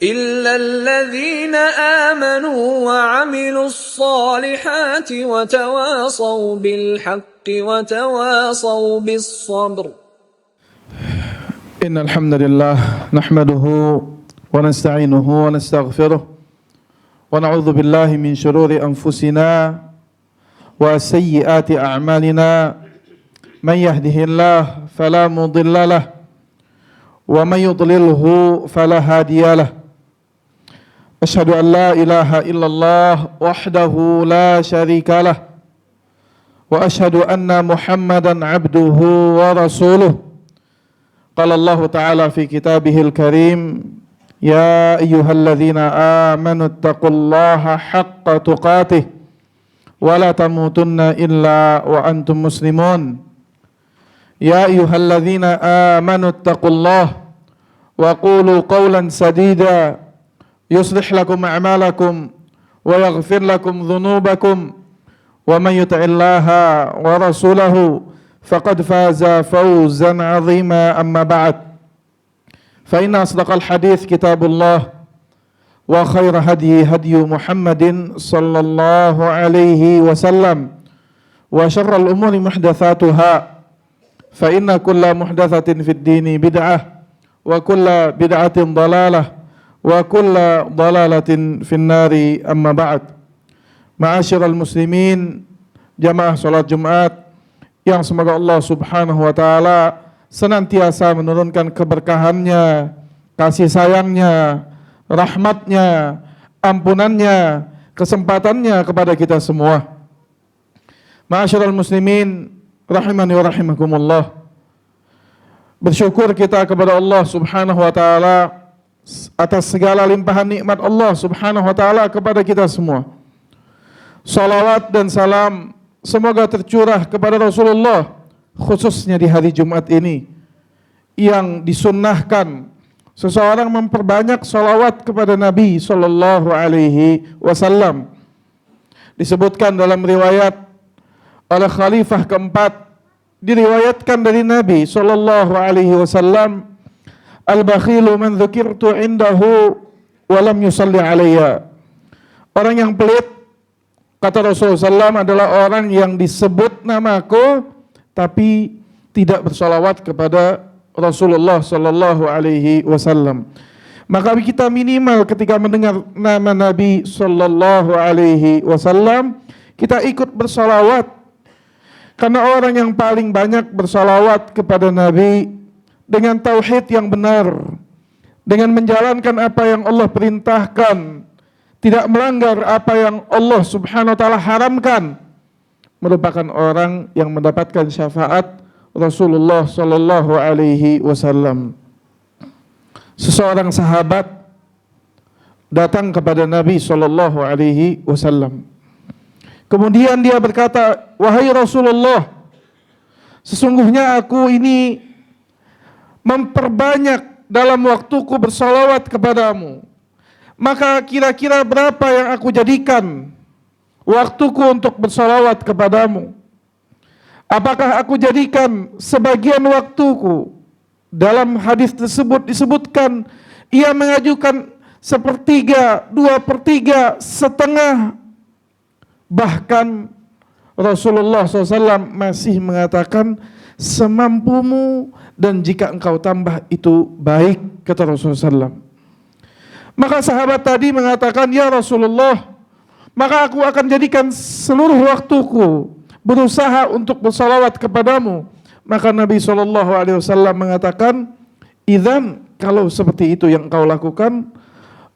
إلا الذين آمنوا وعملوا الصالحات وتواصوا بالحق وتواصوا بالصبر. إن الحمد لله نحمده ونستعينه ونستغفره ونعوذ بالله من شرور أنفسنا وسيئات أعمالنا من يهده الله فلا مضل له ومن يضلله فلا هادي له أشهد أن لا إله إلا الله وحده لا شريك له وأشهد أن محمدا عبده ورسوله. قال الله تعالى في كتابه الكريم يا أيها الذين آمنوا اتقوا الله حق تقاته ولا تموتن إلا وأنتم مسلمون. يا أيها الذين آمنوا اتقوا الله وقولوا قولا سديدا يصلح لكم أعمالكم ويغفر لكم ذنوبكم ومن يطع الله ورسوله فقد فاز فوزا عظيما. أما بعد فإن أصدق الحديث كتاب الله وخير هدي محمد صلى الله عليه وسلم وشر الأمور محدثاتها فإن كل محدثة في الدين بدعة وكل بدعة ضلالة وكل ضلالة في النار. أما بعد معاشر المسlimin jamaah salat Jumat yang semoga Allah Subhanahu wa taala senantiasa menurunkan keberkahannya, kasih sayangnya, rahmatnya, ampunannya, kesempatannya kepada kita semua. Ma'asyiral muslimin rahimani wa rahimakumullah. Bersyukur kita kepada Allah Subhanahu wa taala atas segala limpahan nikmat Allah Subhanahu wa taala kepada kita semua. Salawat dan salam semoga tercurah kepada Rasulullah, khususnya di hari Jumat ini yang disunnahkan seseorang memperbanyak salawat kepada Nabi sallallahu alaihi wasallam. Disebutkan dalam riwayat oleh khalifah keempat, diriwayatkan dari Nabi sallallahu alaihi wasallam, al-bakhilu man dzukirtu indahu wa lam yusalli alayya. Orang yang pelit, kata Rasulullah SAW, adalah orang yang disebut namaku tapi tidak bersalawat kepada Rasulullah sallallahu alaihi wasallam. Maka kita minimal ketika mendengar nama Nabi sallallahu alaihi wasallam, kita ikut bersalawat. Karena orang yang paling banyak bersalawat kepada Nabi dengan tauhid yang benar, dengan menjalankan apa yang Allah perintahkan, tidak melanggar apa yang Allah Subhanahu wa taala haramkan, merupakan orang yang mendapatkan syafaat Rasulullah sallallahu alaihi wasallam. Seseorang sahabat datang kepada Nabi sallallahu alaihi wasallam. Kemudian dia berkata, "Wahai Rasulullah, sesungguhnya aku ini memperbanyak dalam waktuku bersalawat kepadamu. Maka kira-kira berapa yang aku jadikan waktuku untuk bersalawat kepadamu? Apakah aku jadikan sebagian waktuku?" Dalam hadis tersebut disebutkan ia mengajukan 1/3, 2/3, setengah. Bahkan Rasulullah SAW masih mengatakan semampumu dan jika engkau tambah itu baik, kata Rasulullah SAW. Maka sahabat tadi mengatakan, "Ya Rasulullah, maka aku akan jadikan seluruh waktuku berusaha untuk bersalawat kepadamu." Maka Nabi SAW mengatakan, "Idzan, kalau seperti itu yang engkau lakukan,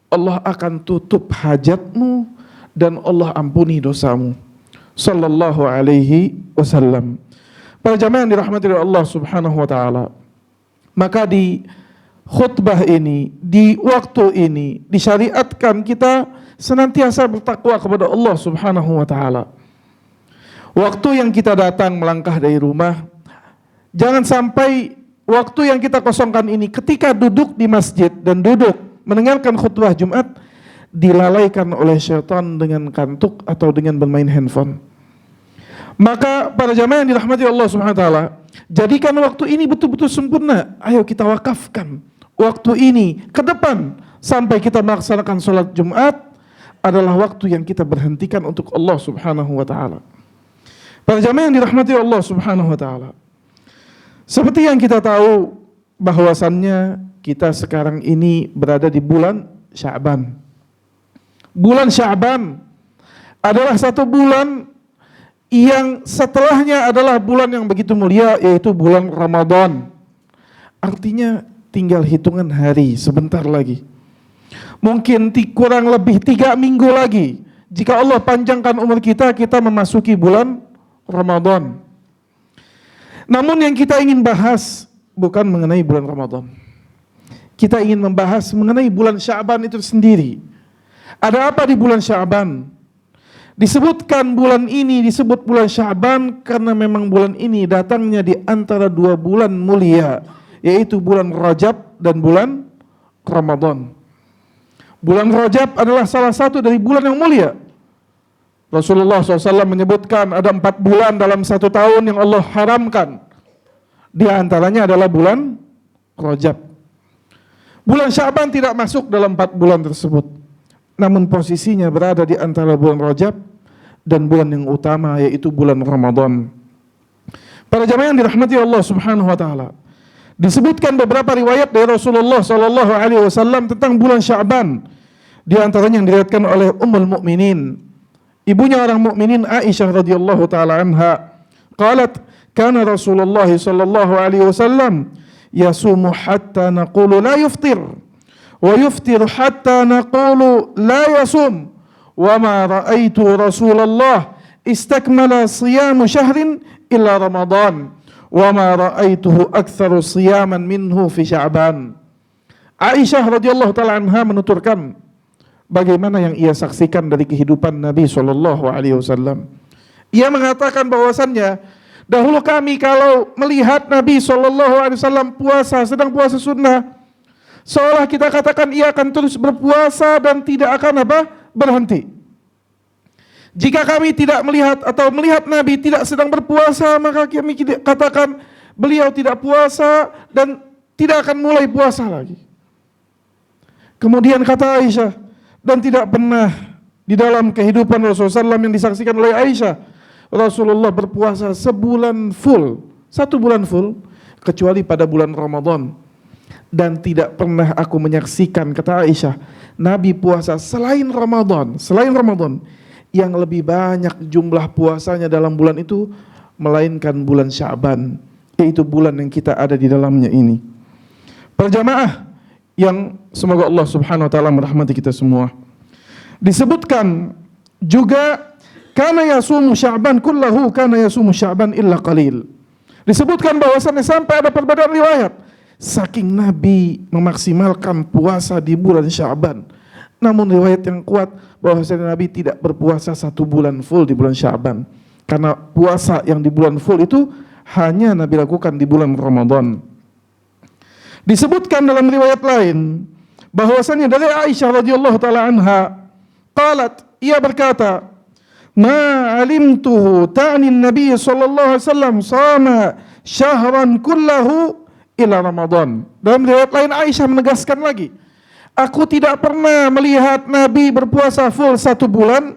Allah akan tutup hajatmu dan Allah ampuni dosamu." Sallallahu alaihi wasallam. Para jamaah yang dirahmati oleh Allah Subhanahu wa taala, maka di khutbah ini, di waktu ini disyariatkan kita senantiasa bertakwa kepada Allah Subhanahu wa taala. Waktu yang kita datang melangkah dari rumah, jangan sampai waktu yang kita kosongkan ini ketika duduk di masjid dan duduk mendengarkan khutbah Jumat dilalaikan oleh syaitan dengan kantuk atau dengan bermain handphone. Maka para jamaah yang dirahmati Allah Subhanahu wa taala, jadikan waktu ini betul-betul sempurna. Ayo kita wakafkan waktu ini ke depan sampai kita melaksanakan sholat Jumat adalah waktu yang kita berhentikan untuk Allah Subhanahu wa taala. Para jamaah yang dirahmati Allah Subhanahu wa taala. Seperti yang kita tahu bahwasannya kita sekarang ini berada di bulan Sya'ban. Bulan Sya'ban adalah satu bulan yang setelahnya adalah bulan yang begitu mulia, yaitu bulan Ramadan. Artinya tinggal hitungan hari sebentar lagi. Mungkin kurang lebih 3 minggu lagi. Jika Allah panjangkan umur kita, kita memasuki bulan Ramadan. Namun yang kita ingin bahas bukan mengenai bulan Ramadan. Kita ingin membahas mengenai bulan Sya'ban itu sendiri. Ada apa di bulan Sya'ban? Disebutkan bulan ini disebut bulan Sya'ban karena memang bulan ini datangnya di antara 2 bulan mulia, yaitu bulan Rajab dan bulan Ramadan. Bulan Rajab adalah salah satu dari bulan yang mulia. Rasulullah SAW menyebutkan ada 4 bulan dalam 1 tahun yang Allah haramkan. Di antaranya adalah bulan Rajab. Bulan Sya'ban tidak masuk dalam 4 bulan tersebut. Namun posisinya berada di antara bulan Rajab dan bulan yang utama, yaitu bulan Ramadan. Para jamaah yang dirahmati Allah Subhanahu wa taala. Disebutkan beberapa riwayat dari Rasulullah SAW tentang bulan Sya'ban. Di antaranya yang diriwayatkan oleh Ummul Mukminin, ibunya orang mukminin Aisyah radhiyallahu taala anha, qalat kana Rasulullah sallallahu alaihi wasallam yasumu hatta naqulu la yuftir wa yuftir hatta naqulu la yasum wa ma raaitu Rasulullah istakmala siyamu syahrin illa Ramadan wa ma raaituhu aktsaru siyaman minhu fi Sya'ban. Aisyah radhiyallahu taala anha menuturkan bagaimana yang ia saksikan dari kehidupan Nabi SAW. Ia mengatakan bahwasannya dahulu kami kalau melihat Nabi SAW puasa, sedang puasa sunnah, seolah kita katakan ia akan terus berpuasa dan tidak akan berhenti. Jika kami tidak melihat atau melihat Nabi tidak sedang berpuasa, maka kami katakan beliau tidak puasa dan tidak akan mulai puasa lagi. Kemudian kata Aisyah, dan tidak pernah di dalam kehidupan Rasulullah SAW yang disaksikan oleh Aisyah, Rasulullah berpuasa sebulan full, 1 bulan full, kecuali pada bulan Ramadan. Dan tidak pernah aku menyaksikan, kata Aisyah, Nabi puasa selain Ramadan, yang lebih banyak jumlah puasanya dalam bulan itu, melainkan bulan Sya'ban, yaitu bulan yang kita ada di dalamnya ini. Para jamaah yang semoga Allah Subhanahu wa taala merahmati kita semua. Disebutkan juga kana yasumu Sya'ban kullahu kana yasumu Sya'ban illa qalil. Disebutkan bahwasannya sampai ada perbedaan riwayat, saking Nabi memaksimalkan puasa di bulan Sya'ban. Namun riwayat yang kuat bahwasanya Nabi tidak berpuasa 1 bulan full di bulan Sya'ban. Karena puasa yang di bulan full itu hanya Nabi lakukan di bulan Ramadan. Disebutkan dalam riwayat lain bahwasanya dari Aisyah radhiyallahu taala anha, qalat, ia berkata, ma alimtuhu ta'ni Nabi sallallahu alaihi wasallam sama syahran kullahu ila Ramadan. Dalam riwayat lain Aisyah menegaskan lagi, aku tidak pernah melihat Nabi berpuasa full 1 bulan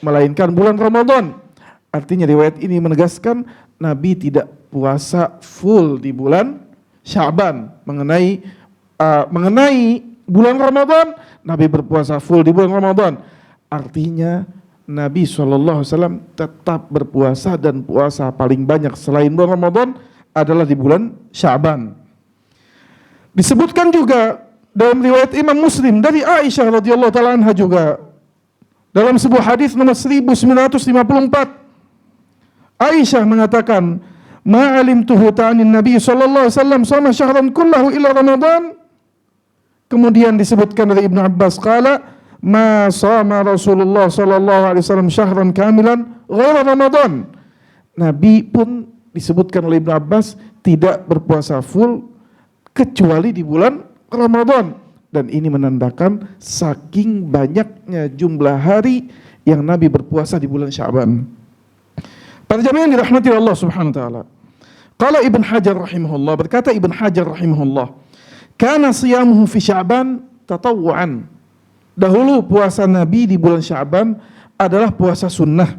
melainkan bulan Ramadan. Artinya riwayat ini menegaskan Nabi tidak puasa full di bulan Sya'ban. Mengenai bulan Ramadan, Nabi berpuasa full di bulan Ramadan. Artinya Nabi SAW tetap berpuasa, dan puasa paling banyak selain bulan Ramadan adalah di bulan Sya'ban. Disebutkan juga dalam riwayat Imam Muslim dari Aisyah radhiyallahu taala anha juga, dalam sebuah hadis nomor 1954, Aisyah mengatakan, ma alimtuhu ta'anin Nabi sallallahu alaihi wasallam sama syahran kullahu ila Ramadan. Kemudian disebutkan dari Ibnu Abbas qala, ma sama Rasulullah sallallahu alaihi wasallam syahran kamilan ghaira Ramadan. Nabi pun disebutkan oleh Ibnu Abbas tidak berpuasa full kecuali di bulan Ramadan. Dan ini menandakan saking banyaknya jumlah hari yang Nabi berpuasa di bulan Sya'ban. Para jamaah yang dirahmati Allah Subhanahu wa taala. Qala Ibn Hajar rahimahullah, berkata Ibn Hajar rahimahullah, kana siyamuhu fi Sya'ban tatawu'an. Dahulu puasa Nabi di bulan Sya'ban adalah puasa sunnah.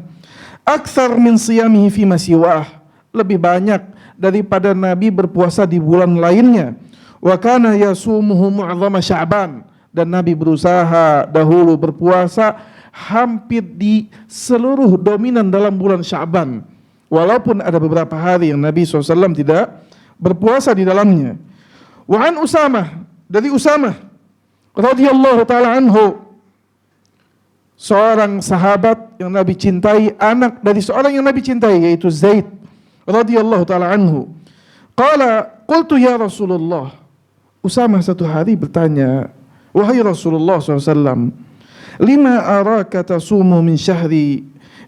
Aktsar min siyamihi fi masiwah, lebih banyak daripada Nabi berpuasa di bulan lainnya. Wa kana yasumuhu mu'dhama Sya'ban, dan Nabi berusaha dahulu berpuasa hampir di seluruh dominan dalam bulan Sya'ban. Walaupun ada beberapa hari yang Nabi SAW tidak berpuasa di dalamnya. Wa an Usamah, dari Usamah radhiyallahu taala anhu, seorang sahabat yang Nabi cintai, anak dari seorang yang Nabi cintai, yaitu Zaid radhiyallahu taala anhu. Qala qultu ya Rasulullah, Usamah satu hari bertanya, wahai Rasulullah SAW, lima araka tasumu min syahri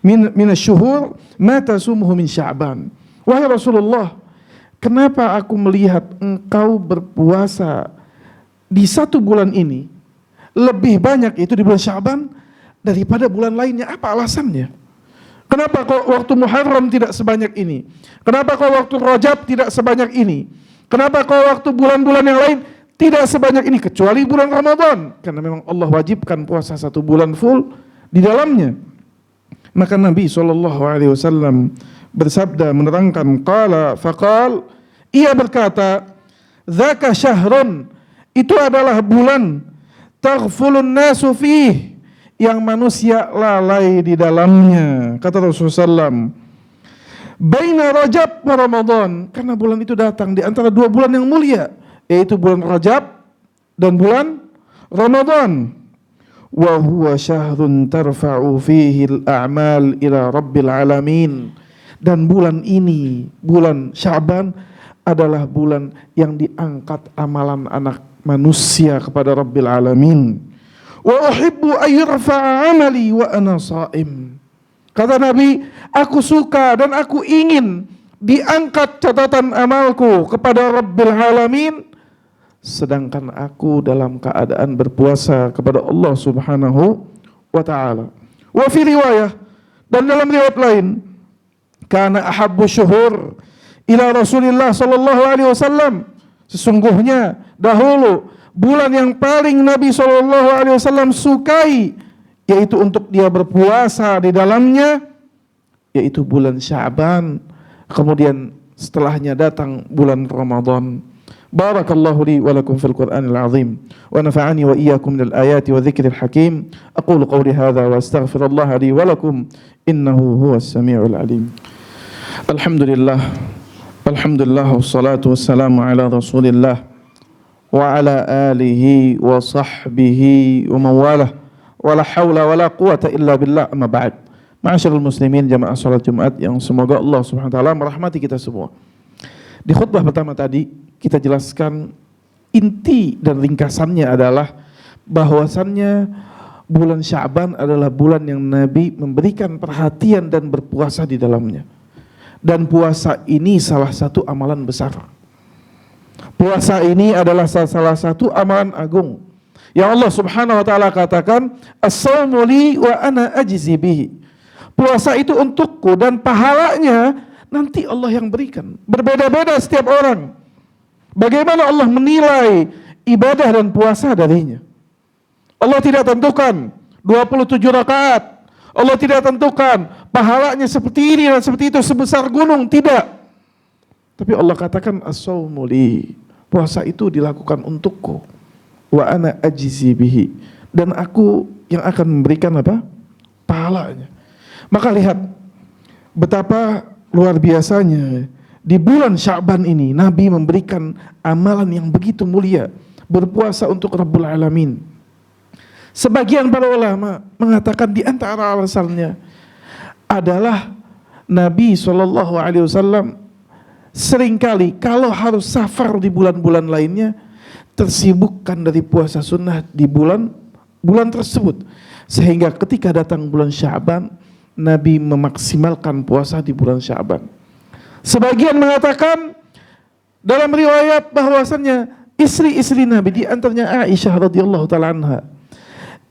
min asyuhur ma tasumuhu min Sya'ban. Wahai Rasulullah, kenapa aku melihat engkau berpuasa di satu bulan ini lebih banyak, itu di bulan Sya'ban, daripada bulan lainnya? Apa alasannya? Kenapa kok waktu Muharram tidak sebanyak ini? Kenapa kok waktu Rajab tidak sebanyak ini? Kenapa kok waktu bulan-bulan yang lain tidak sebanyak ini, kecuali bulan Ramadan? Karena memang Allah wajibkan puasa satu bulan full di dalamnya. Maka Nabi SAW bersabda, menerangkan, ia berkata, dzaka syahrun, itu adalah bulan, taghfulun nasu fih, yang manusia lalai di dalamnya. Kata Rasulullah SAW, baina Rajab wa Ramadan, karena bulan itu datang di antara dua bulan yang mulia, yaitu bulan Rajab dan bulan Ramadan. Wa huwa syahrun tarfa'u fihi al-a'mal ila rabbil alamin, dan bulan ini, bulan Sya'ban, adalah bulan yang diangkat amalan anak manusia kepada Rabbil alamin. Wa uhibbu ayyurfa'a amali wa ana sha'im. Kata Nabi, aku suka dan aku ingin diangkat catatan amalku kepada Rabbil alamin, sedangkan aku dalam keadaan berpuasa kepada Allah Subhanahu wa ta'ala. Wa fi riwayah, dan dalam riwayat lain, kana ahabbu syuhur ila Rasulillah sallallahu alaihi wasallam, sesungguhnya dahulu bulan yang paling Nabi sallallahu alaihi wasallam sukai, yaitu untuk dia berpuasa di dalamnya, yaitu bulan Sya'ban, kemudian setelahnya datang bulan Ramadan. Barakallahu li wa lakum fil Qur'anil azim wa nafa'ani wa iyyakum minal ayati wa dzikril hakim. Aqulu qawli hadza wa astaghfirullah li wa lakum innahu huwas samiul alim. Alhamdulillah, alhamdulillah, wassalatu wassalamu ala Rasulillah wa ala alihi wa sahbihi wa mawalah, wa la hawla wa la quwata illa billah, amma ba'd. Ma'asyiral muslimin, jamaah salat Jumat yang semoga Allah Subhanahu wa taala merahmati kita semua. Di khutbah pertama tadi kita jelaskan inti dan ringkasannya adalah bahwasannya bulan Sya'ban adalah bulan yang Nabi memberikan perhatian dan berpuasa di dalamnya. Dan puasa ini salah satu amalan besar. Puasa ini adalah salah satu amalan agung yang Allah Subhanahu wa taala katakan, as-shaumu li wa ana ajzi bihi. Puasa itu untukku dan pahalanya nanti Allah yang berikan. Berbeda-beda setiap orang bagaimana Allah menilai ibadah dan puasa darinya. Allah tidak tentukan 27 rakaat. Allah tidak tentukan pahalanya seperti ini dan seperti itu sebesar gunung, tidak. Tapi Allah katakan as-shaumu li, puasa itu dilakukan untukku, wa ana ajzi bihi, dan aku yang akan memberikan apa? Pahalanya. Maka lihat betapa luar biasanya di bulan Sya'ban ini Nabi memberikan amalan yang begitu mulia, berpuasa untuk Rabbul Alamin. Sebagian para ulama mengatakan di antara alasannya adalah Nabi SAW seringkali kalau harus safar di bulan-bulan lainnya, tersibukkan dari puasa sunnah di bulan tersebut, sehingga ketika datang bulan Sya'ban Nabi memaksimalkan puasa di bulan Sya'ban. Sebagian mengatakan dalam riwayat bahwasannya istri-istri Nabi, di antaranya Aisyah radhiyallahu taala anha,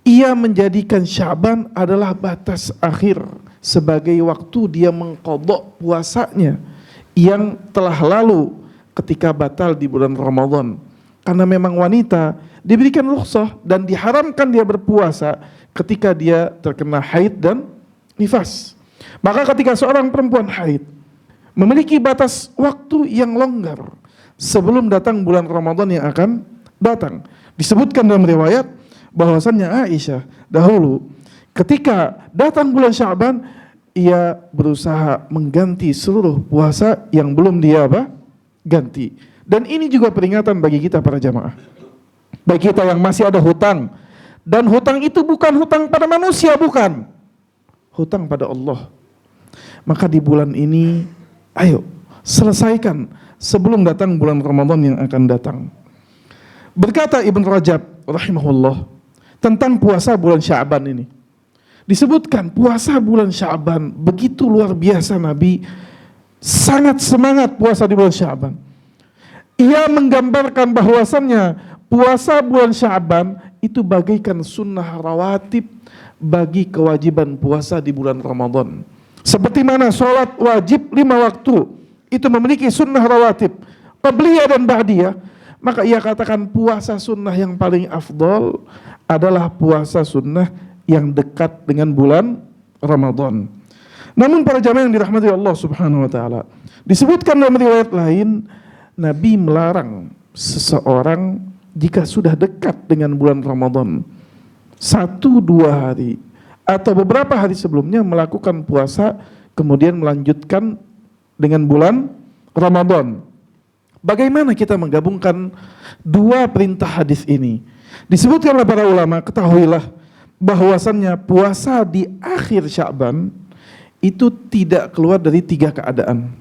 ia menjadikan Sya'ban adalah batas akhir sebagai waktu dia mengqadha puasanya yang telah lalu ketika batal di bulan Ramadan. Karena memang wanita diberikan rukhsah dan diharamkan dia berpuasa ketika dia terkena haid dan nifas. Maka ketika seorang perempuan haid memiliki batas waktu yang longgar sebelum datang bulan Ramadan yang akan datang. Disebutkan dalam riwayat bahwasannya Aisyah dahulu ketika datang bulan Sya'ban, ia berusaha mengganti seluruh puasa yang belum dia ganti. Dan ini juga peringatan bagi kita para jamaah. Bagi kita yang masih ada hutang. Dan hutang itu bukan hutang pada manusia, bukan. Hutang pada Allah. Maka di bulan ini, ayo selesaikan sebelum datang bulan Ramadan yang akan datang. Berkata Ibn Rajab rahimahullah tentang puasa bulan Sya'ban ini. Disebutkan puasa bulan Sya'ban begitu luar biasa, Nabi sangat semangat puasa di bulan Sya'ban. Ia menggambarkan bahwasannya puasa bulan Sya'ban itu bagaikan sunnah rawatib bagi kewajiban puasa di bulan Ramadan. Seperti mana sholat wajib 5 waktu itu memiliki sunnah rawatib qabliyah dan ba'diyah, maka ia katakan puasa sunnah yang paling afdol adalah puasa sunnah yang dekat dengan bulan Ramadan. Namun para jamaah yang dirahmati Allah Subhanahu wa taala, disebutkan dalam riwayat lain Nabi melarang seseorang jika sudah dekat dengan bulan Ramadan 1-2 hari atau beberapa hari sebelumnya melakukan puasa kemudian melanjutkan dengan bulan Ramadan. Bagaimana kita menggabungkan dua perintah hadis ini? Disebutkan oleh para ulama, ketahuilah bahwasannya puasa di akhir Sya'ban itu tidak keluar dari 3 keadaan.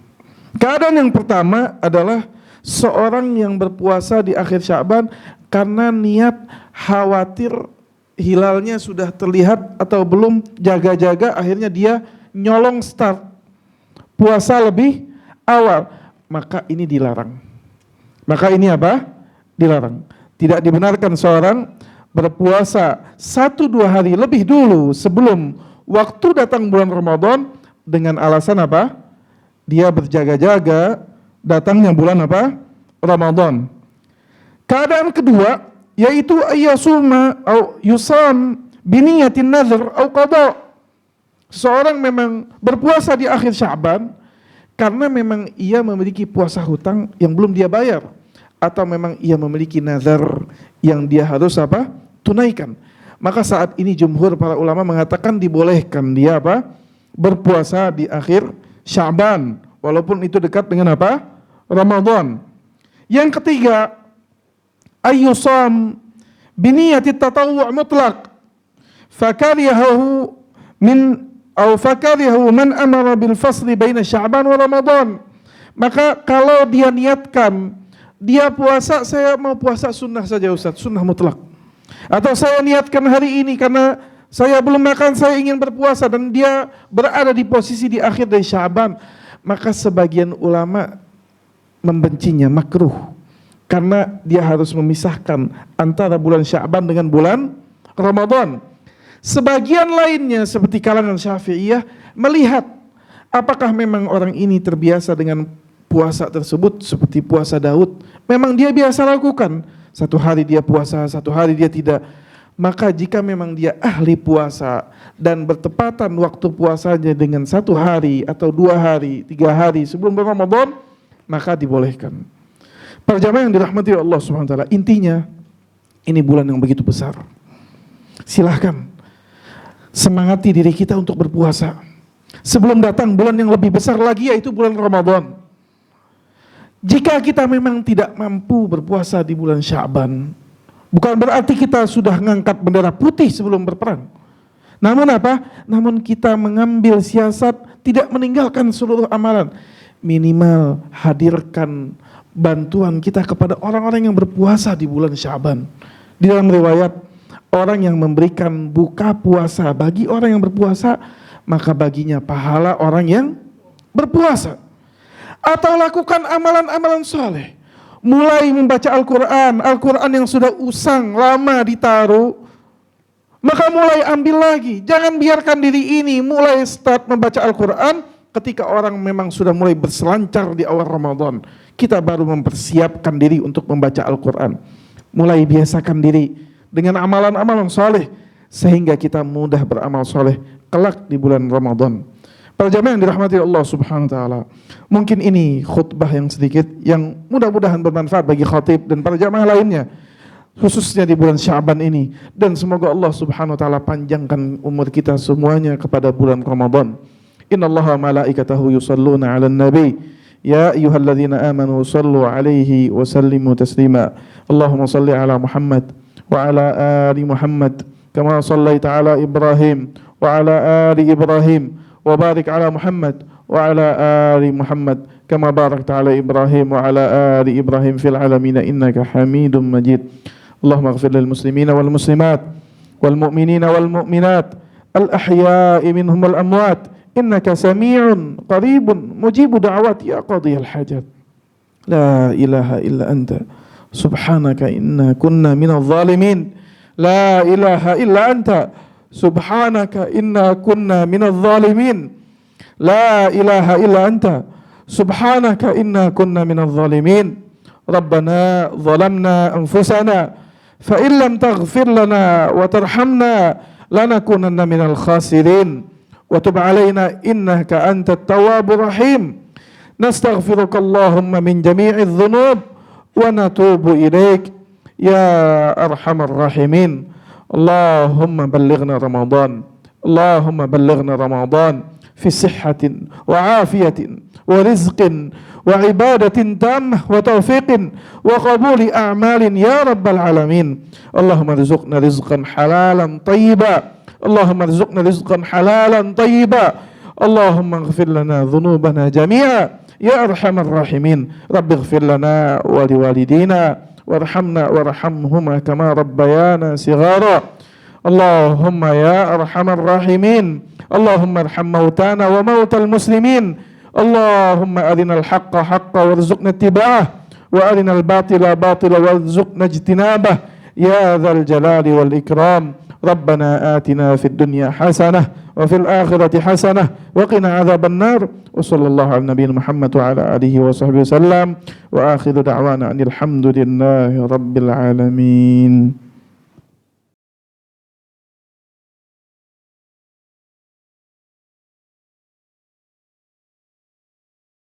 Keadaan yang pertama adalah seorang yang berpuasa di akhir Sya'ban karena niat khawatir hilalnya sudah terlihat atau belum, jaga-jaga akhirnya dia nyolong start puasa lebih awal, maka ini dilarang. Maka ini apa? Dilarang. Tidak dibenarkan seorang berpuasa 1-2 hari lebih dulu sebelum waktu datang bulan Ramadan dengan alasan apa? Dia berjaga-jaga datangnya bulan apa? Ramadan. Keadaan kedua yaitu ayyasuma atau yusam biniyatin nadhr atau qada. Seorang memang berpuasa di akhir Sya'ban karena memang ia memiliki puasa hutang yang belum dia bayar, atau memang ia memiliki nazar yang dia harus apa? Tunaikan. Maka saat ini jumhur para ulama mengatakan dibolehkan dia apa? Berpuasa di akhir Sya'ban walaupun itu dekat dengan apa? Ramadan. Yang ketiga, ayyusam biniyati tatawwu' mutlaq fakarihahu min atau fakarihahu man amara bil fasli baina Sya'ban wa Ramadan. Maka kalau dia niatkan dia puasa, saya mau puasa sunnah saja Ustaz, sunnah mutlak. Atau saya niatkan hari ini karena saya belum makan, saya ingin berpuasa, dan dia berada di posisi di akhir dari Sya'ban, maka sebagian ulama membencinya, makruh, karena dia harus memisahkan antara bulan Sya'ban dengan bulan Ramadan. Sebagian lainnya seperti kalangan Syafi'iyah melihat apakah memang orang ini terbiasa dengan puasa tersebut seperti puasa Daud, memang dia biasa lakukan, 1 hari dia puasa, 1 hari dia tidak. Maka jika memang dia ahli puasa dan bertepatan waktu puasanya dengan 1 hari atau 2 hari, 3 hari sebelum Ramadan, maka dibolehkan. Para jamaah yang dirahmati Allah Subhanahu wa taala, intinya ini bulan yang begitu besar. Silahkan semangati diri kita untuk berpuasa sebelum datang bulan yang lebih besar lagi, yaitu bulan Ramadan. Jika kita memang tidak mampu berpuasa di bulan Sya'ban, bukan berarti kita sudah mengangkat bendera putih sebelum berperang. Namun apa? Namun kita mengambil siasat tidak meninggalkan seluruh amalan. Minimal hadirkan bantuan kita kepada orang-orang yang berpuasa di bulan Sya'ban. Di dalam riwayat, orang yang memberikan buka puasa bagi orang yang berpuasa, maka baginya pahala orang yang berpuasa. Atau lakukan amalan-amalan soleh. Mulai membaca Al-Quran, Al-Quran yang sudah usang, lama ditaruh, maka mulai ambil lagi. Jangan biarkan diri ini mulai start membaca Al-Quran ketika orang memang sudah mulai berselancar di awal Ramadan. Kita baru mempersiapkan diri untuk membaca Al-Quran. Mulai biasakan diri dengan amalan-amalan soleh sehingga kita mudah beramal soleh kelak di bulan Ramadan. Para jamaah yang dirahmati Allah Subhanahu wa taala. Mungkin ini khutbah yang sedikit yang mudah-mudahan bermanfaat bagi khatib dan para jamaah lainnya, khususnya di bulan Sya'ban ini, dan semoga Allah Subhanahu wa taala panjangkan umur kita semuanya kepada bulan Ramadan. Innallaha malaikatahu yusalluna 'alan nabi ya ayyuhalladzina amanu sallu 'alaihi wa sallimu taslima. Allahumma salli 'ala Muhammad wa 'ala ali Muhammad kama shallaita 'ala Ibrahim wa 'ala ali Ibrahim wa barik 'ala Muhammad wa 'ala ali Muhammad kama barakta 'ala Ibrahim wa 'ala ali Ibrahim fil 'alamin innaka Hamidum Majid. Allahumma ighfir lil muslimina wal muslimat wal mu'minina wal mu'minat al ahya'i minhum wal amwat innaka sami'un qaribun mujibu da'wat ya qadiyal hajat. La ilaha illa anta subhanaka inna kunna minadh dhalimin. La ilaha illa anta subhanaka inna kunna minadh dhalimin. La ilaha illa anta subhanaka inna kunna minadh dhalimin. Rabbana zalamna anfusana fa in lam taghfir lana wa tarhamna lanakunanna minal khasirin wa tub alaina innaka antat tawwabur rahim. Nastaghfiruka Allahumma min jami'idh dhunub wa natubu ilaik ya arhamar rahimin. Allahumma ballighna Ramadan. Allahumma ballighna Ramadan fi sihhatin wa afiyatin wa rizqin wa ibadatin tammah wa taufiqin wa qabuli a'malin ya rabbal alamin. Allahumma rizqna rizqan halalan tayyiba. Allahumma rizqna rizqan halalan tayyiba. Allahumma ighfir lana dhunubana jami'a ya arhamar rahimin. Rabbi ighfir lana wa liwalidina warhamna warhamhuma kama rabbayana sighara. Allahumma ya arhamar rahimin. Allahumma arham mautana wa mautal muslimin. Allahumma arinal haqqa haqqa warzuqna ittiba'ah wa arinal batila batila warzuqna ijtinabah ya dzal jalali wal ikram. Rabbana atina fid dunya hasanah wa fil akhirati hasanah wa qina adzaban nar. Wa sallallahu ala nabiyina Muhammad wa ala alihi wa sahbihi wasallam wa akhiru da'wana anil hamdulillahi rabbil alamin.